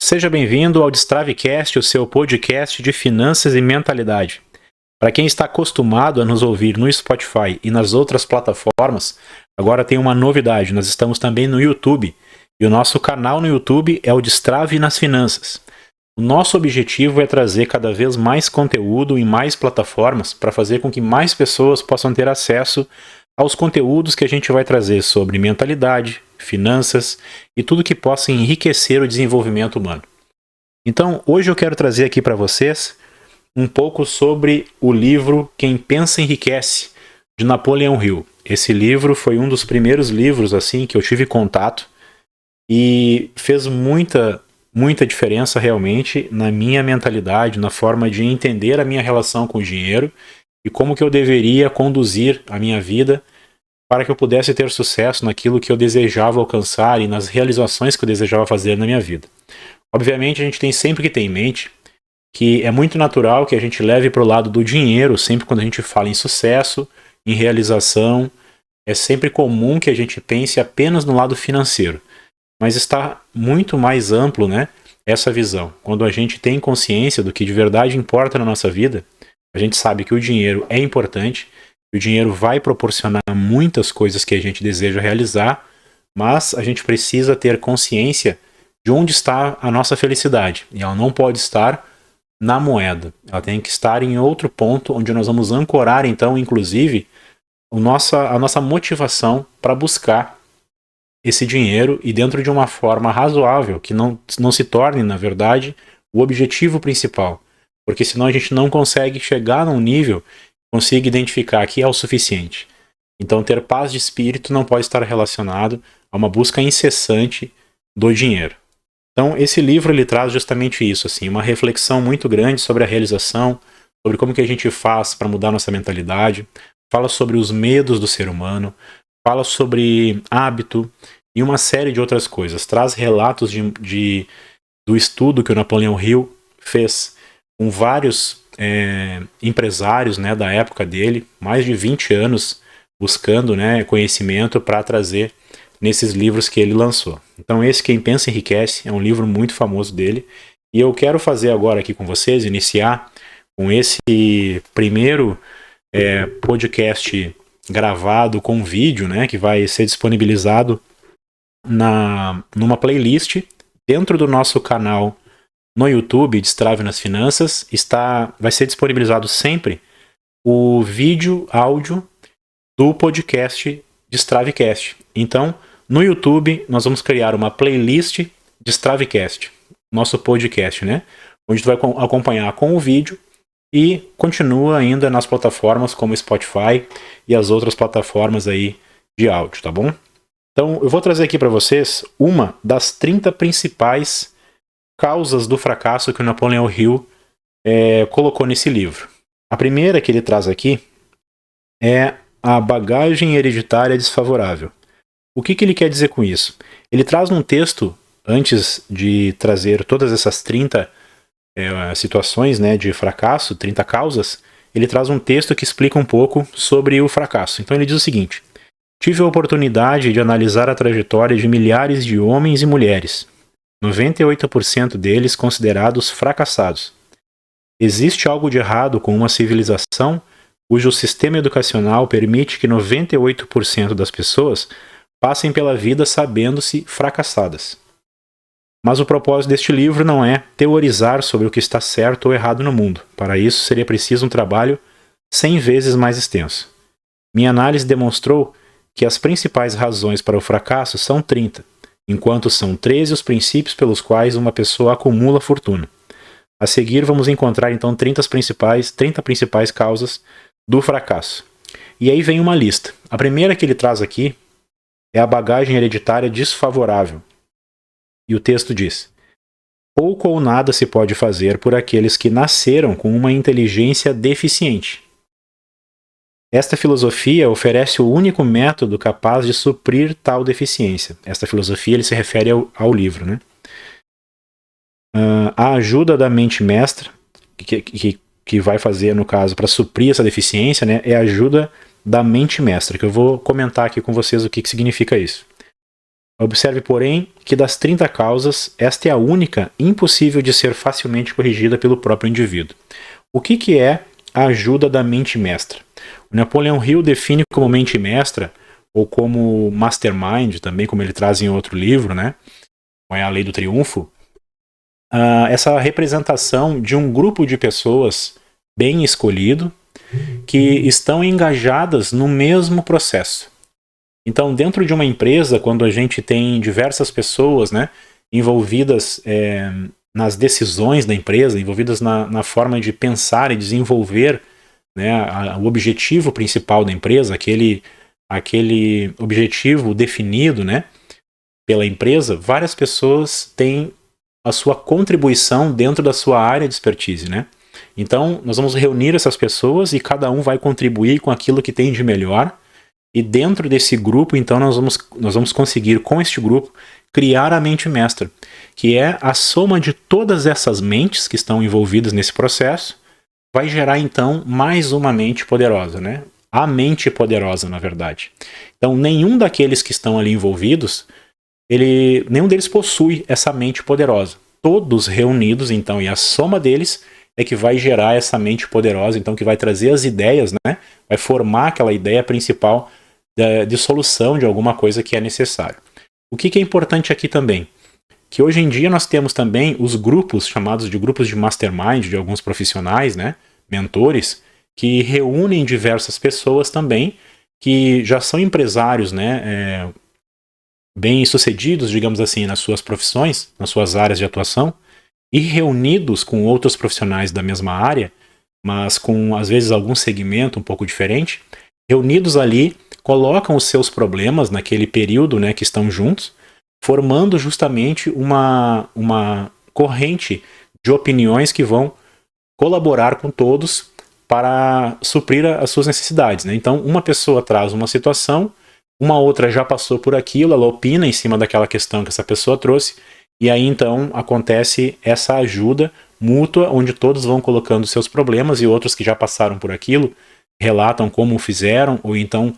Seja bem-vindo ao Destravecast, o seu podcast de finanças e mentalidade. Para quem está acostumado a nos ouvir no Spotify e nas outras plataformas, agora tem uma novidade, nós estamos também no YouTube. E o nosso canal no YouTube é o Destrave nas Finanças. O nosso objetivo é trazer cada vez mais conteúdo em mais plataformas para fazer com que mais pessoas possam ter acesso aos conteúdos que a gente vai trazer sobre mentalidade, finanças e tudo que possa enriquecer o desenvolvimento humano. Então, hoje eu quero trazer aqui para vocês um pouco sobre o livro Quem Pensa Enriquece, de Napoleão Hill. Esse livro foi um dos primeiros livros assim que eu tive contato e fez muita diferença realmente na minha mentalidade, na forma de entender a minha relação com o dinheiro e como que eu deveria conduzir a minha vida para que eu pudesse ter sucesso naquilo que eu desejava alcançar e nas realizações que eu desejava fazer na minha vida. Obviamente, a gente tem sempre que ter em mente que é muito natural que a gente leve para o lado do dinheiro, sempre quando a gente fala em sucesso, em realização, é sempre comum que a gente pense apenas no lado financeiro. Mas está muito mais amplo, né, essa visão. Quando a gente tem consciência do que de verdade importa na nossa vida, a gente sabe que o dinheiro é importante, o dinheiro vai proporcionar muitas coisas que a gente deseja realizar, mas a gente precisa ter consciência de onde está a nossa felicidade. E ela não pode estar na moeda. Ela tem que estar em outro ponto, onde nós vamos ancorar, então, inclusive, a nossa motivação para buscar esse dinheiro e dentro de uma forma razoável, que não se torne, na verdade, o objetivo principal. Porque senão a gente não consegue chegar num nível que consiga identificar que é o suficiente. Então, ter paz de espírito não pode estar relacionado a uma busca incessante do dinheiro. Então, esse livro ele traz justamente isso, assim, uma reflexão muito grande sobre a realização, sobre como que a gente faz para mudar nossa mentalidade, fala sobre os medos do ser humano, fala sobre hábito e uma série de outras coisas. Traz relatos do estudo que o Napoleão Hill fez com vários empresários, né, da época dele, mais de 20 anos buscando, né, conhecimento para trazer nesses livros que ele lançou. Então esse Quem Pensa Enriquece é um livro muito famoso dele, e eu quero fazer agora aqui com vocês, iniciar com esse primeiro podcast gravado com vídeo, né, que vai ser disponibilizado numa playlist dentro do nosso canal no YouTube, Destrave nas Finanças. Vai ser disponibilizado sempre o vídeo, áudio do podcast Destravecast. Então, no YouTube, nós vamos criar uma playlist Destravecast, nosso podcast, né? Onde tu vai acompanhar com o vídeo e continua ainda nas plataformas como Spotify e as outras plataformas aí de áudio, tá bom? Então, eu vou trazer aqui para vocês uma das 30 principais causas do fracasso que o Napoleão Hill colocou nesse livro. A primeira que ele traz aqui é a bagagem hereditária desfavorável. O que ele quer dizer com isso? Ele traz um texto, antes de trazer todas essas 30 situações, né, de fracasso, 30 causas, ele traz um texto que explica um pouco sobre o fracasso. Então ele diz o seguinte: tive a oportunidade de analisar a trajetória de milhares de homens e mulheres, 98% deles considerados fracassados. Existe algo de errado com uma civilização cujo sistema educacional permite que 98% das pessoas passem pela vida sabendo-se fracassadas. Mas o propósito deste livro não é teorizar sobre o que está certo ou errado no mundo. Para isso seria preciso um trabalho 100 vezes mais extenso. Minha análise demonstrou que as principais razões para o fracasso são 30, enquanto são 13 os princípios pelos quais uma pessoa acumula fortuna. A seguir vamos encontrar então 30 principais causas do fracasso. E aí vem uma lista. A primeira que ele traz aqui é a bagagem hereditária desfavorável. E o texto diz: pouco ou nada se pode fazer por aqueles que nasceram com uma inteligência deficiente. Esta filosofia oferece o único método capaz de suprir tal deficiência. Esta filosofia ele se refere ao livro, né? A ajuda da mente mestra, que vai fazer, no caso, para suprir essa deficiência, né, é a ajuda da mente mestra, que eu vou comentar aqui com vocês o que significa isso. Observe, porém, que das 30 causas, esta é a única impossível de ser facilmente corrigida pelo próprio indivíduo. O que é a ajuda da mente mestra? O Napoleon Hill define como mente mestra, ou como mastermind, também como ele traz em outro livro, né? É a Lei do Triunfo, essa representação de um grupo de pessoas bem escolhido, que estão engajadas no mesmo processo. Então, dentro de uma empresa, quando a gente tem diversas pessoas, né, envolvidas nas decisões da empresa, envolvidas na forma de pensar e desenvolver, né, o objetivo principal da empresa, aquele objetivo definido, né, pela empresa, várias pessoas têm a sua contribuição dentro da sua área de expertise, né? Então, nós vamos reunir essas pessoas e cada um vai contribuir com aquilo que tem de melhor. E dentro desse grupo, então, nós vamos conseguir, com este grupo, criar a mente mestra, que é a soma de todas essas mentes que estão envolvidas nesse processo, vai gerar, então, mais uma mente poderosa, né? A mente poderosa, na verdade. Então, nenhum daqueles que estão ali envolvidos, nenhum deles possui essa mente poderosa. Todos reunidos, então, e a soma deles é que vai gerar essa mente poderosa, então, que vai trazer as ideias, né? Vai formar aquela ideia principal de solução de alguma coisa que é necessário. O que é importante aqui também? Que hoje em dia nós temos também os grupos, chamados de grupos de mastermind, de alguns profissionais, né? Mentores, que reúnem diversas pessoas também, que já são empresários, né? Bem-sucedidos, digamos assim, nas suas profissões, nas suas áreas de atuação, e reunidos com outros profissionais da mesma área, mas com, às vezes, algum segmento um pouco diferente, reunidos ali, colocam os seus problemas naquele período, né, que estão juntos, formando justamente uma corrente de opiniões que vão colaborar com todos para suprir as suas necessidades, né? Então, uma pessoa traz uma situação, uma outra já passou por aquilo, ela opina em cima daquela questão que essa pessoa trouxe, e aí então acontece essa ajuda mútua, onde todos vão colocando seus problemas e outros que já passaram por aquilo relatam como fizeram, ou então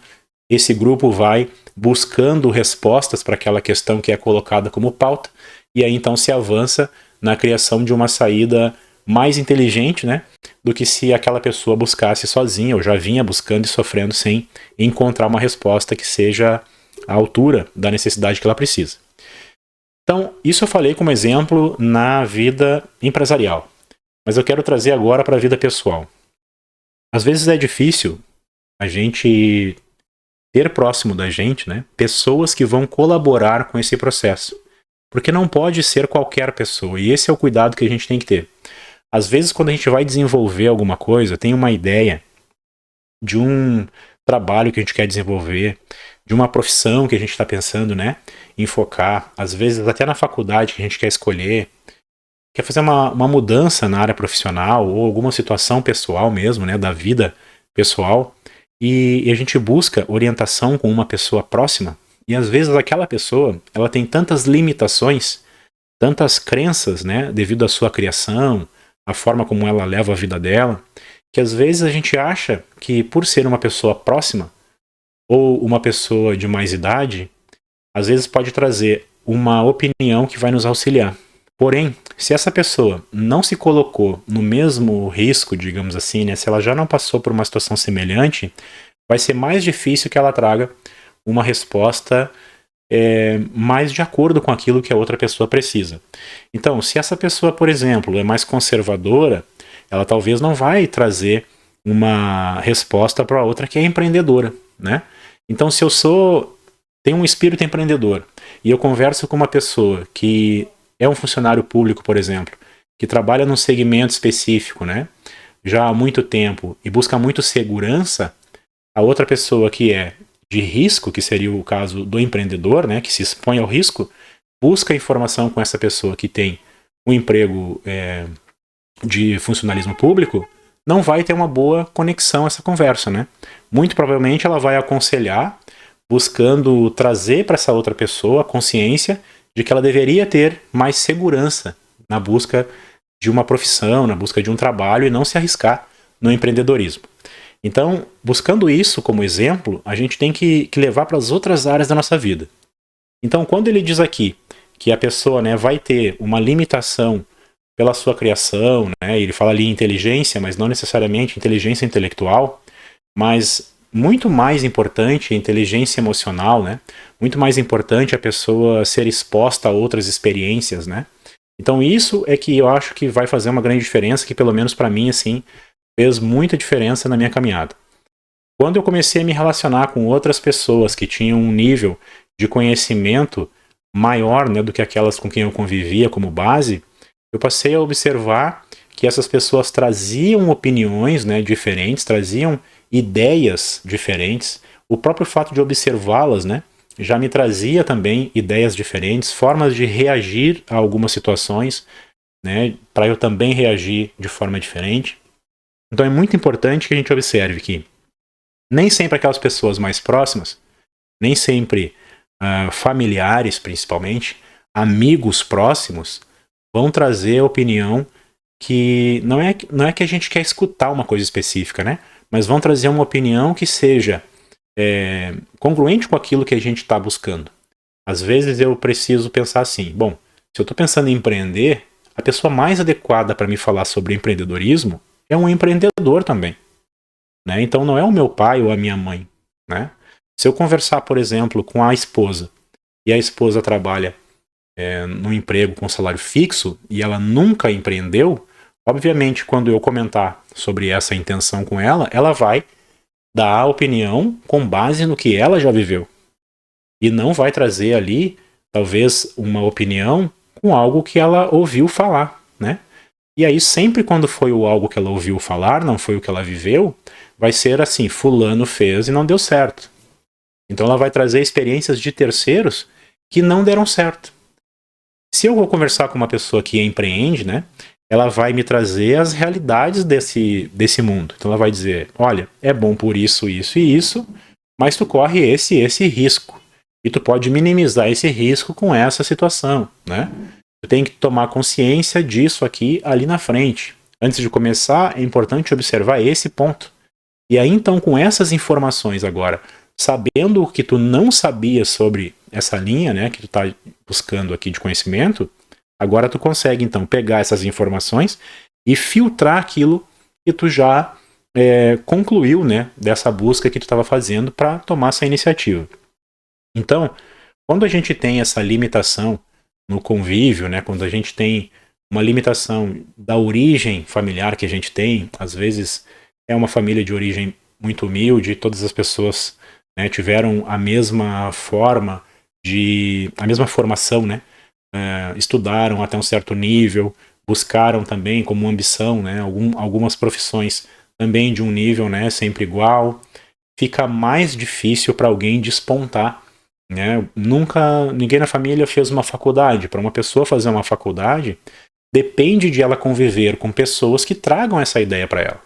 esse grupo vai buscando respostas para aquela questão que é colocada como pauta, e aí então se avança na criação de uma saída mais inteligente, né, do que se aquela pessoa buscasse sozinha, ou já vinha buscando e sofrendo sem encontrar uma resposta que seja à altura da necessidade que ela precisa. Então, isso eu falei como exemplo na vida empresarial, mas eu quero trazer agora para a vida pessoal. Às vezes é difícil a gente ter próximo da gente, né, pessoas que vão colaborar com esse processo, porque não pode ser qualquer pessoa, e esse é o cuidado que a gente tem que ter. Às vezes, quando a gente vai desenvolver alguma coisa, tem uma ideia de um trabalho que a gente quer desenvolver, de uma profissão que a gente está pensando, né, em focar, às vezes até na faculdade que a gente quer escolher, quer fazer uma mudança na área profissional ou alguma situação pessoal mesmo, né, da vida pessoal, e a gente busca orientação com uma pessoa próxima, e às vezes aquela pessoa, ela tem tantas limitações, tantas crenças, né, devido à sua criação, a forma como ela leva a vida dela, que às vezes a gente acha que por ser uma pessoa próxima ou uma pessoa de mais idade, às vezes pode trazer uma opinião que vai nos auxiliar. Porém, se essa pessoa não se colocou no mesmo risco, digamos assim, né, se ela já não passou por uma situação semelhante, vai ser mais difícil que ela traga uma resposta mais de acordo com aquilo que a outra pessoa precisa. Então, se essa pessoa, por exemplo, é mais conservadora, ela talvez não vai trazer uma resposta para a outra que é empreendedora, né? Então, se eu tenho um espírito empreendedor e eu converso com uma pessoa que é um funcionário público, por exemplo, que trabalha num segmento específico, né, já há muito tempo e busca muito segurança, a outra pessoa que é de risco, que seria o caso do empreendedor, né, que se expõe ao risco, busca informação com essa pessoa que tem um emprego de funcionalismo público, não vai ter uma boa conexão essa conversa, né? Muito provavelmente ela vai aconselhar, buscando trazer para essa outra pessoa a consciência de que ela deveria ter mais segurança na busca de uma profissão, na busca de um trabalho e não se arriscar no empreendedorismo. Então, buscando isso como exemplo, a gente tem que levar para as outras áreas da nossa vida. Então, quando ele diz aqui que a pessoa, né, vai ter uma limitação pela sua criação, né, ele fala ali inteligência, mas não necessariamente inteligência intelectual, mas muito mais importante a inteligência emocional, né? Muito mais importante a pessoa ser exposta a outras experiências, né? Então isso é que eu acho que vai fazer uma grande diferença, que pelo menos para mim, assim, fez muita diferença na minha caminhada. Quando eu comecei a me relacionar com outras pessoas que tinham um nível de conhecimento maior, né, do que aquelas com quem eu convivia como base, eu passei a observar que essas pessoas traziam opiniões, né, diferentes, traziam ideias diferentes. O próprio fato de observá-las, né, já me trazia também ideias diferentes, formas de reagir a algumas situações, né, para eu também reagir de forma diferente. Então é muito importante que a gente observe que nem sempre aquelas pessoas mais próximas, nem sempre familiares principalmente, amigos próximos, vão trazer a opinião que não é que a gente quer escutar uma coisa específica, né? Mas vão trazer uma opinião que seja congruente com aquilo que a gente está buscando. Às vezes eu preciso pensar assim, bom, se eu estou pensando em empreender, a pessoa mais adequada para me falar sobre empreendedorismo é um empreendedor também. Né? Então não é o meu pai ou a minha mãe. Né? Se eu conversar, por exemplo, com a esposa, e a esposa trabalha num emprego com salário fixo, e ela nunca empreendeu, obviamente, quando eu comentar sobre essa intenção com ela, ela vai dar a opinião com base no que ela já viveu. E não vai trazer ali, talvez, uma opinião com algo que ela ouviu falar, né? E aí, sempre quando foi o algo que ela ouviu falar, não foi o que ela viveu, vai ser assim, fulano fez e não deu certo. Então ela vai trazer experiências de terceiros que não deram certo. Se eu vou conversar com uma pessoa que empreende, né, ela vai me trazer as realidades desse mundo. Então ela vai dizer, olha, é bom por isso, isso e isso, mas tu corre esse risco. E tu pode minimizar esse risco com essa situação, né? Tu tem que tomar consciência disso aqui, ali na frente. Antes de começar, é importante observar esse ponto. E aí, então, com essas informações agora, sabendo o que tu não sabia sobre essa linha, né, que tu está buscando aqui de conhecimento, agora tu consegue, então, pegar essas informações e filtrar aquilo que tu já concluiu, né, dessa busca que tu estava fazendo para tomar essa iniciativa. Então, quando a gente tem essa limitação no convívio, né, quando a gente tem uma limitação da origem familiar que a gente tem, às vezes é uma família de origem muito humilde, todas as pessoas, né, tiveram a mesma forma a mesma formação, né, estudaram até um certo nível, buscaram também como ambição, né, algumas profissões também de um nível, né, sempre igual, fica mais difícil para alguém despontar. Né? Ninguém na família fez uma faculdade. Para uma pessoa fazer uma faculdade, depende de ela conviver com pessoas que tragam essa ideia para ela,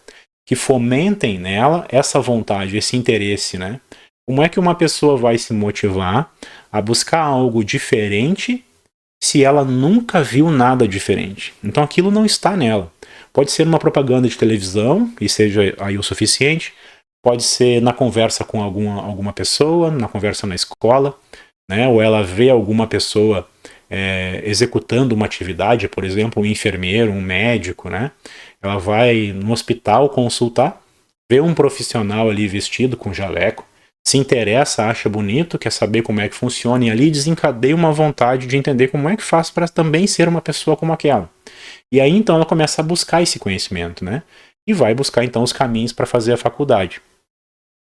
que fomentem nela essa vontade, esse interesse. Né? Como é que uma pessoa vai se motivar a buscar algo diferente se ela nunca viu nada diferente? Então aquilo não está nela. Pode ser uma propaganda de televisão, e seja aí o suficiente. Pode ser na conversa com alguma pessoa, na conversa na escola, né? Ou ela vê alguma pessoa executando uma atividade, por exemplo, um enfermeiro, um médico, né? Ela vai no hospital consultar, vê um profissional ali vestido com jaleco, se interessa, acha bonito, quer saber como é que funciona, e ali desencadeia uma vontade de entender como é que faz para também ser uma pessoa como aquela. E aí então ela começa a buscar esse conhecimento, né? E vai buscar então os caminhos para fazer a faculdade.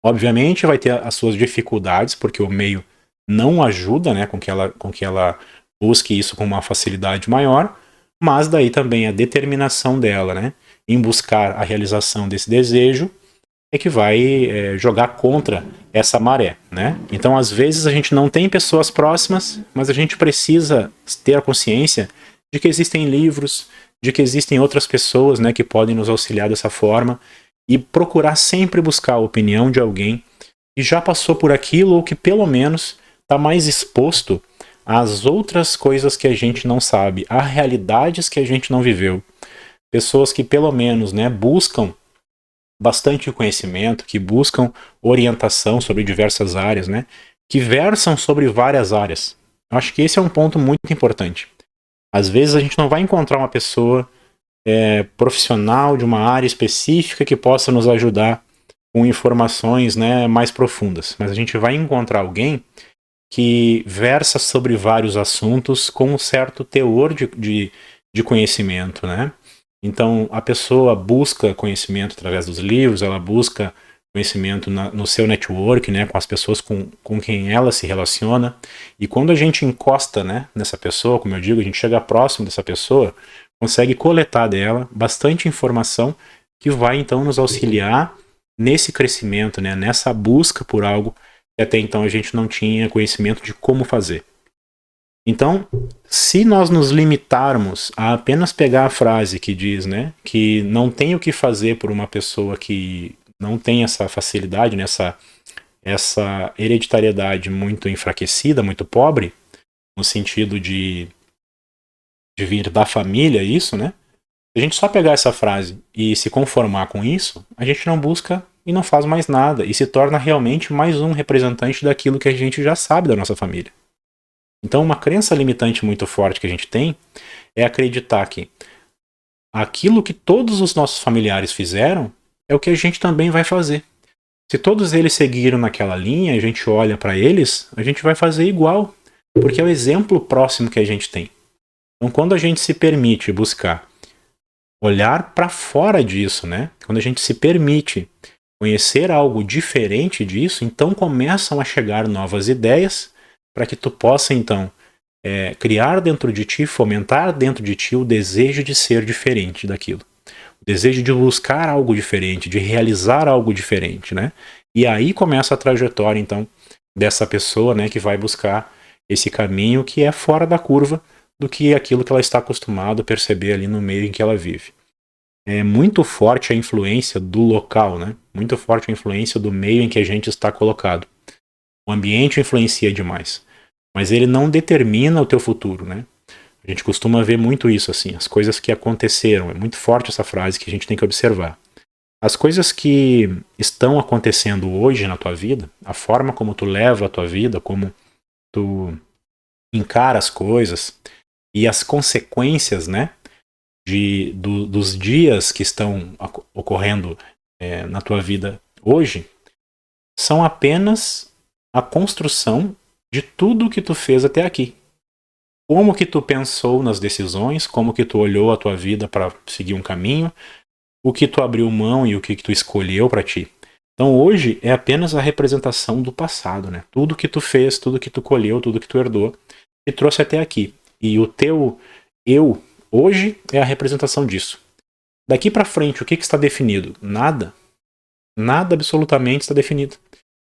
Obviamente vai ter as suas dificuldades, porque o meio não ajuda, né, com que ela busque isso com uma facilidade maior, mas daí também a determinação dela, né, em buscar a realização desse desejo é que vai jogar contra essa maré, né? Então, às vezes a gente não tem pessoas próximas, mas a gente precisa ter a consciência de que existem livros, de que existem outras pessoas, né, que podem nos auxiliar dessa forma, e procurar sempre buscar a opinião de alguém que já passou por aquilo ou que pelo menos está mais exposto às outras coisas que a gente não sabe, a realidades que a gente não viveu. Pessoas que pelo menos, né, buscam bastante conhecimento, que buscam orientação sobre diversas áreas, né, que versam sobre várias áreas. Eu acho que esse é um ponto muito importante. Às vezes a gente não vai encontrar uma pessoa profissional de uma área específica que possa nos ajudar com informações, né, mais profundas, mas a gente vai encontrar alguém que versa sobre vários assuntos com um certo teor de conhecimento, né? Então, a pessoa busca conhecimento através dos livros, ela busca conhecimento no seu network, né, com as pessoas com quem ela se relaciona. E quando a gente encosta, né, nessa pessoa, como eu digo, a gente chega próximo dessa pessoa, consegue coletar dela bastante informação que vai então nos auxiliar nesse crescimento, né, nessa busca por algo que até então a gente não tinha conhecimento de como fazer. Então, se nós nos limitarmos a apenas pegar a frase que diz, né, que não tem o que fazer por uma pessoa que não tem essa facilidade, né, essa hereditariedade muito enfraquecida, muito pobre, no sentido de vir da família, isso, né? Se a gente só pegar essa frase e se conformar com isso, a gente não busca e não faz mais nada, e se torna realmente mais um representante daquilo que a gente já sabe da nossa família. Então, uma crença limitante muito forte que a gente tem é acreditar que aquilo que todos os nossos familiares fizeram é o que a gente também vai fazer. Se todos eles seguiram naquela linha, a gente olha para eles, a gente vai fazer igual, porque é o exemplo próximo que a gente tem. Então, quando a gente se permite buscar olhar para fora disso, né? Quando a gente se permite conhecer algo diferente disso, então começam a chegar novas ideias para que tu possa então criar dentro de ti, fomentar dentro de ti o desejo de ser diferente daquilo. O desejo de buscar algo diferente, de realizar algo diferente, né? E aí começa a trajetória, então, dessa pessoa, né, que vai buscar esse caminho que é fora da curva do que aquilo que ela está acostumada a perceber ali no meio em que ela vive. É muito forte a influência do local, né? Muito forte a influência do meio em que a gente está colocado. O ambiente influencia demais, mas ele não determina o teu futuro, né? A gente costuma ver muito isso, assim, as coisas que aconteceram. É muito forte essa frase que a gente tem que observar. As coisas que estão acontecendo hoje na tua vida, a forma como tu leva a tua vida, como tu encara as coisas e as consequências, né, dos dias que estão ocorrendo na tua vida hoje, são apenas a construção de tudo que tu fez até aqui. Como que tu pensou nas decisões, como que tu olhou a tua vida para seguir um caminho, o que tu abriu mão e o que tu escolheu para ti. Então hoje é apenas a representação do passado, né? Tudo que tu fez, tudo que tu colheu, tudo que tu herdou, te trouxe até aqui. E o teu eu hoje é a representação disso. Daqui para frente, o que está definido? Nada. Nada absolutamente está definido.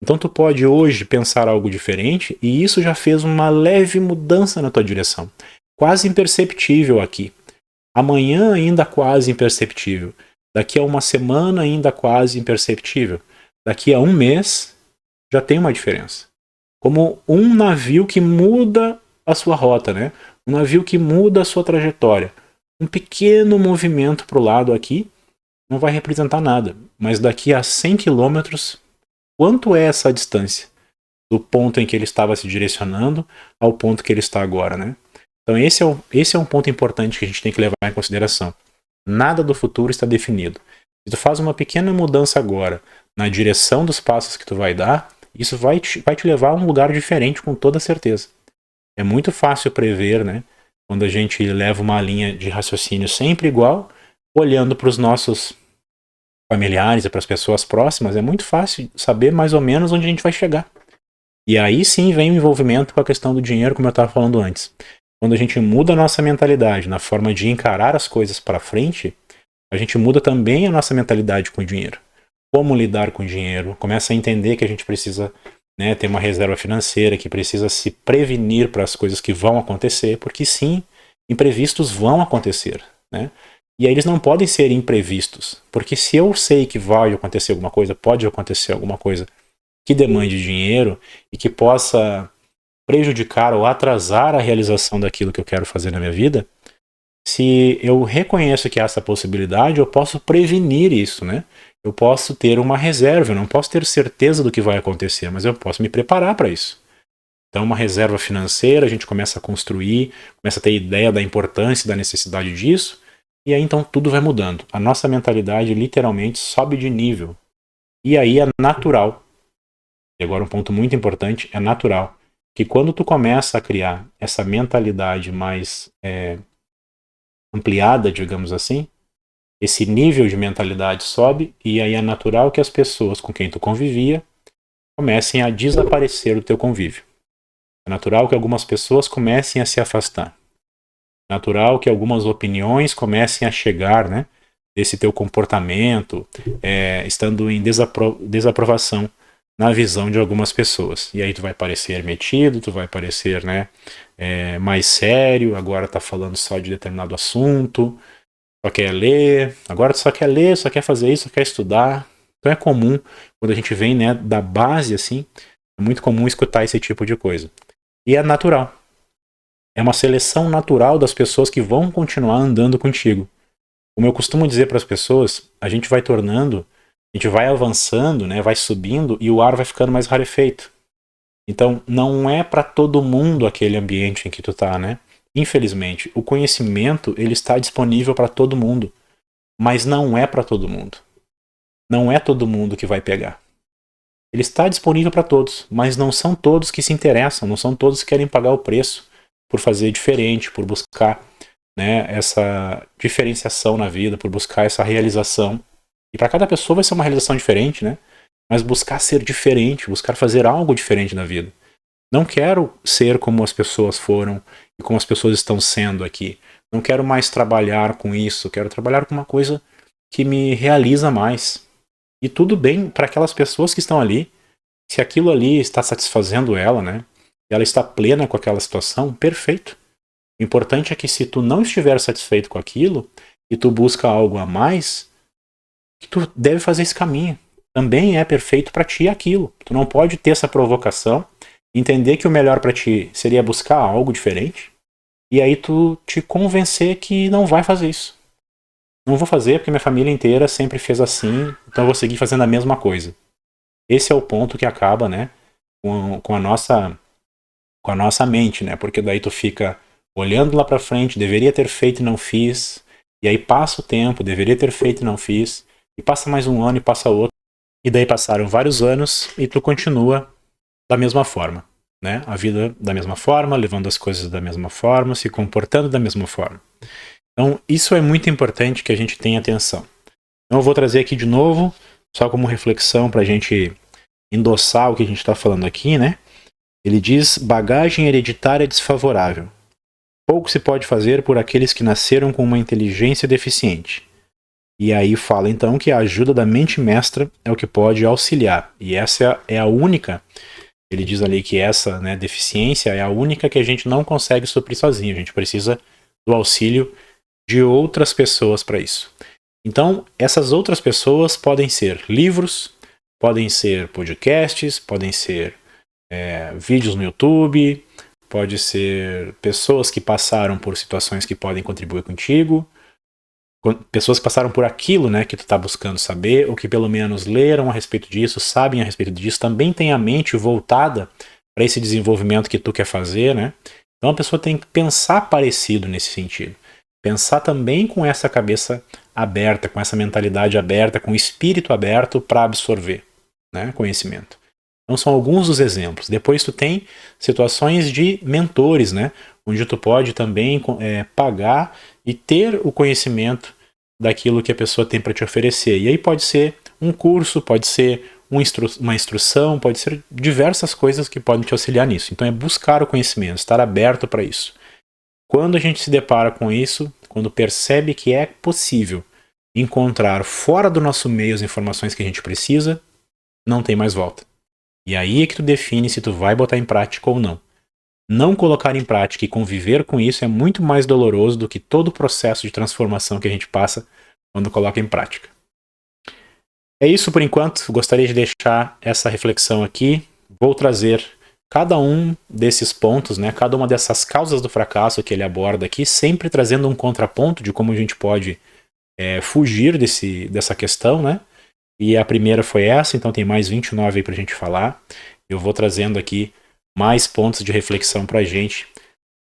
Então tu pode hoje pensar algo diferente e isso já fez uma leve mudança na tua direção. Quase imperceptível aqui. Amanhã ainda quase imperceptível. Daqui a uma semana ainda quase imperceptível. Daqui a um mês já tem uma diferença. Como um navio que muda a sua rota, né? Um navio que muda a sua trajetória. Um pequeno movimento para o lado aqui não vai representar nada. Mas daqui a 100 quilômetros, quanto é essa distância? Do ponto em que ele estava se direcionando ao ponto que ele está agora, né? Então esse é um ponto importante que a gente tem que levar em consideração. Nada do futuro está definido. Se tu faz uma pequena mudança agora na direção dos passos que tu vai dar, isso vai te levar a um lugar diferente com toda certeza. É muito fácil prever, né? Quando a gente leva uma linha de raciocínio sempre igual, olhando para os nossos familiares e para as pessoas próximas, é muito fácil saber mais ou menos onde a gente vai chegar. E aí sim vem o envolvimento com a questão do dinheiro, como eu estava falando antes. Quando a gente muda a nossa mentalidade na forma de encarar as coisas para frente, a gente muda também a nossa mentalidade com o dinheiro. Como lidar com o dinheiro, começa a entender que a gente precisa, né, ter uma reserva financeira, que precisa se prevenir para as coisas que vão acontecer, porque sim, imprevistos vão acontecer, né? E aí eles não podem ser imprevistos, porque se eu sei que vai acontecer alguma coisa, pode acontecer alguma coisa que demande dinheiro e que possa prejudicar ou atrasar a realização daquilo que eu quero fazer na minha vida, se eu reconheço que há essa possibilidade, eu posso prevenir isso, né? Eu posso ter uma reserva, eu não posso ter certeza do que vai acontecer, mas eu posso me preparar para isso. Então, uma reserva financeira, a gente começa a construir, começa a ter ideia da importância e da necessidade disso, e aí então tudo vai mudando. A nossa mentalidade literalmente sobe de nível. E aí é natural, e agora um ponto muito importante, é natural, que quando tu começa a criar essa mentalidade mais ampliada, digamos assim, esse nível de mentalidade sobe, e aí é natural que as pessoas com quem tu convivia comecem a desaparecer do teu convívio. É natural que algumas pessoas comecem a se afastar. É natural que algumas opiniões comecem a chegar, né, desse teu comportamento, estando em desaprovação na visão de algumas pessoas. E aí tu vai parecer metido, tu vai parecer, né, mais sério, agora tá falando só de determinado assunto, só quer ler, agora tu só quer ler, só quer fazer isso, só quer estudar. Então é comum, quando a gente vem, né, da base assim, é muito comum escutar esse tipo de coisa. E é natural. É uma seleção natural das pessoas que vão continuar andando contigo. Como eu costumo dizer para as pessoas, a gente vai tornando, a gente vai avançando, né, vai subindo e o ar vai ficando mais rarefeito. Então, não é para todo mundo aquele ambiente em que tu tá, né? Infelizmente, o conhecimento ele está disponível para todo mundo, mas não é para todo mundo. Não é todo mundo que vai pegar. Ele está disponível para todos, mas não são todos que se interessam, não são todos que querem pagar o preço por fazer diferente, por buscar, né, essa diferenciação na vida, por buscar essa realização. E para cada pessoa vai ser uma realização diferente, né? Mas buscar ser diferente, buscar fazer algo diferente na vida. Não quero ser como as pessoas foram e como as pessoas estão sendo aqui. Não quero mais trabalhar com isso, quero trabalhar com uma coisa que me realiza mais. E tudo bem para aquelas pessoas que estão ali. Se aquilo ali está satisfazendo ela, né? E ela está plena com aquela situação, perfeito. O importante é que se tu não estiver satisfeito com aquilo e tu busca algo a mais, que tu deve fazer esse caminho. Também é perfeito para ti aquilo. Tu não pode ter essa provocação, entender que o melhor para ti seria buscar algo diferente, e aí tu te convencer que não vai fazer isso. Não vou fazer porque minha família inteira sempre fez assim, então eu vou seguir fazendo a mesma coisa. Esse é o ponto que acaba, né, com a nossa mente, né? Porque daí tu fica olhando lá para frente, deveria ter feito e não fiz, e aí passa o tempo, deveria ter feito e não fiz, e passa mais um ano e passa outro, e daí passaram vários anos e tu continua da mesma forma, né? A vida da mesma forma, levando as coisas da mesma forma, se comportando da mesma forma. Então, isso é muito importante que a gente tenha atenção. Então, eu vou trazer aqui de novo, só como reflexão para a gente endossar o que a gente está falando aqui, né? Ele diz: bagagem hereditária desfavorável. Pouco se pode fazer por aqueles que nasceram com uma inteligência deficiente. E aí fala então que a ajuda da mente mestra é o que pode auxiliar. E essa é a única, ele diz ali que essa, né, deficiência é a única que a gente não consegue suprir sozinho. A gente precisa do auxílio de outras pessoas para isso. Então, essas outras pessoas podem ser livros, podem ser podcasts, podem ser vídeos no YouTube, pode ser pessoas que passaram por situações que podem contribuir contigo, pessoas que passaram por aquilo, né, que tu está buscando saber, ou que pelo menos leram a respeito disso, sabem a respeito disso, também tem a mente voltada para esse desenvolvimento que tu quer fazer, né? Então a pessoa tem que pensar parecido nesse sentido. Pensar também com essa cabeça aberta, com essa mentalidade aberta, com o espírito aberto para absorver, né, conhecimento. Então são alguns dos exemplos. Depois tu tem situações de mentores, né? Onde tu pode também pagar e ter o conhecimento daquilo que a pessoa tem para te oferecer. E aí pode ser um curso, pode ser uma instrução, pode ser diversas coisas que podem te auxiliar nisso. Então é buscar o conhecimento, estar aberto para isso. Quando a gente se depara com isso, quando percebe que é possível encontrar fora do nosso meio as informações que a gente precisa, não tem mais volta. E aí é que tu define se tu vai botar em prática ou não. Não colocar em prática e conviver com isso é muito mais doloroso do que todo o processo de transformação que a gente passa quando coloca em prática. É isso por enquanto. Gostaria de deixar essa reflexão aqui. Vou trazer cada um desses pontos, né, cada uma dessas causas do fracasso que ele aborda aqui, sempre trazendo um contraponto de como a gente pode fugir dessa questão, né? E a primeira foi essa, então tem mais 29 aí pra gente falar. Eu vou trazendo aqui mais pontos de reflexão para a gente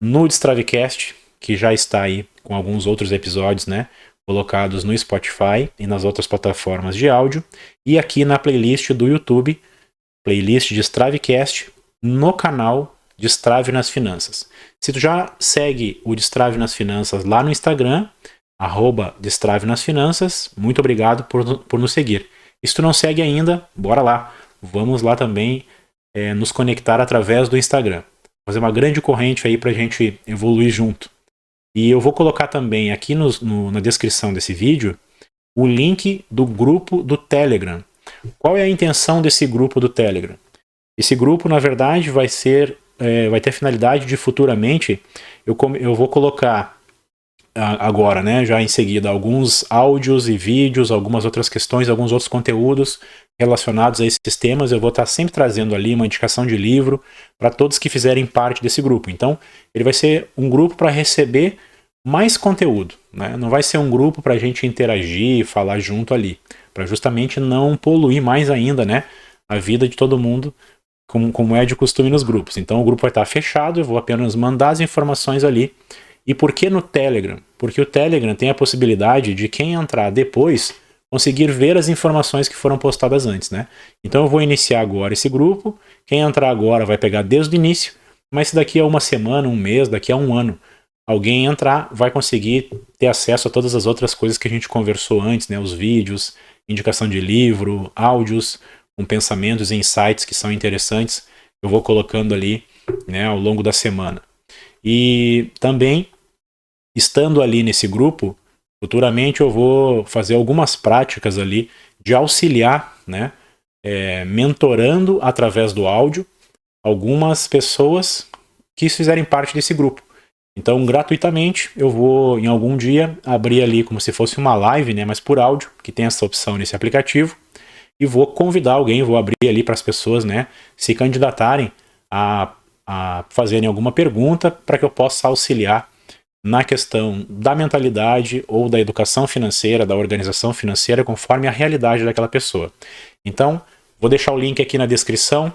no Destravecast, que já está aí com alguns outros episódios, né, colocados no Spotify e nas outras plataformas de áudio, e aqui na playlist do YouTube, playlist de Destravecast, no canal Destrave nas Finanças. Se tu já segue o Destrave nas Finanças lá no Instagram, @Destrave nas Finanças, muito obrigado por nos seguir. E se tu não segue ainda, bora lá. Vamos lá também nos conectar através do Instagram. Fazer uma grande corrente aí pra gente evoluir junto. E eu vou colocar também aqui na descrição desse vídeo o link do grupo do Telegram. Qual é a intenção desse grupo do Telegram? Esse grupo, na verdade, vai ter a finalidade de futuramente eu vou colocar agora, né, já em seguida, alguns áudios e vídeos, algumas outras questões, alguns outros conteúdos relacionados a esses temas. Eu vou estar sempre trazendo ali uma indicação de livro para todos que fizerem parte desse grupo. Então, ele vai ser um grupo para receber mais conteúdo, né? Não vai ser um grupo para a gente interagir e falar junto ali, para justamente não poluir mais ainda, né, a vida de todo mundo, como é de costume nos grupos. Então, o grupo vai estar fechado, eu vou apenas mandar as informações ali. E por que no Telegram? Porque o Telegram tem a possibilidade de quem entrar depois conseguir ver as informações que foram postadas antes, né? Então eu vou iniciar agora esse grupo, quem entrar agora vai pegar desde o início, mas se daqui a uma semana, um mês, daqui a um ano, alguém entrar, vai conseguir ter acesso a todas as outras coisas que a gente conversou antes, né? Os vídeos, indicação de livro, áudios, com pensamentos e insights que são interessantes, eu vou colocando ali, né, ao longo da semana. E também, estando ali nesse grupo, futuramente eu vou fazer algumas práticas ali de auxiliar, né, mentorando através do áudio algumas pessoas que fizerem parte desse grupo. Então, gratuitamente, eu vou em algum dia abrir ali como se fosse uma live, né, mas por áudio, que tem essa opção nesse aplicativo, e vou convidar alguém, vou abrir ali para as pessoas, né, se candidatarem a fazerem alguma pergunta para que eu possa auxiliar na questão da mentalidade ou da educação financeira, da organização financeira, conforme a realidade daquela pessoa. Então, vou deixar o link aqui na descrição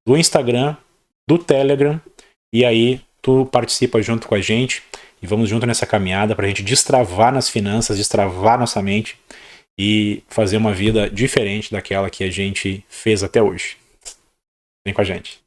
do Instagram, do Telegram, e aí tu participa junto com a gente e vamos junto nessa caminhada para a gente destravar nas finanças, destravar nossa mente e fazer uma vida diferente daquela que a gente fez até hoje. Vem com a gente.